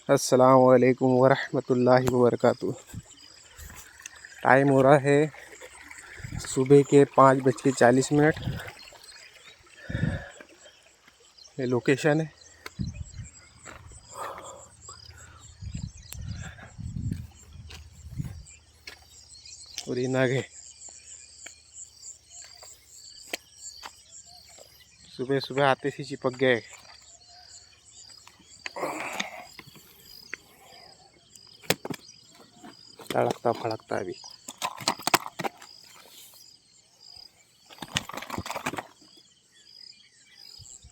अस्सलाम वालेकुम वरहमतुल्लाहि वबरकातुह। टाइम हो रहा है सुबह के 5:40। ये लोकेशन है। और ये नाग है। सुबह सुबह आते ही चिपक गए। तड़कता फड़कता अभी।